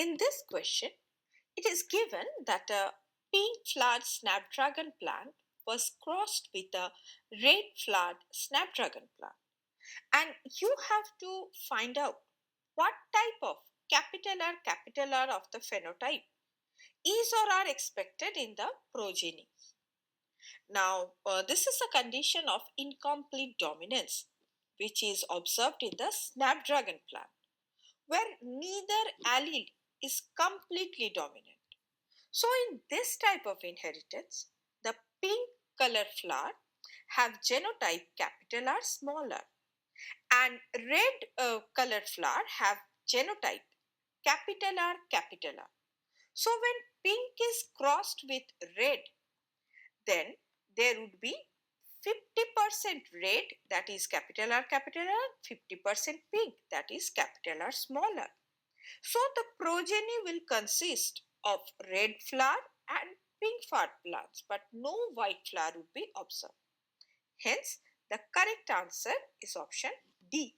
In this question, it is given that a pink flowered snapdragon plant was crossed with a red flowered snapdragon plant. And you have to find out what type of capital R of the phenotype is or are expected in the progeny. Now, this is a condition of incomplete dominance, which is observed in the snapdragon plant, where neither allele is completely dominant. So, in this type of inheritance, the pink color flower have genotype capital R small r, and red colored flower have genotype capital R capital R. So, when pink is crossed with red, then there would be 50% red, that is capital R, 50% pink, that is capital R small r. So the progeny will consist of red flower and pink flowered plants, but no white flower would be observed. Hence, the correct answer is option D.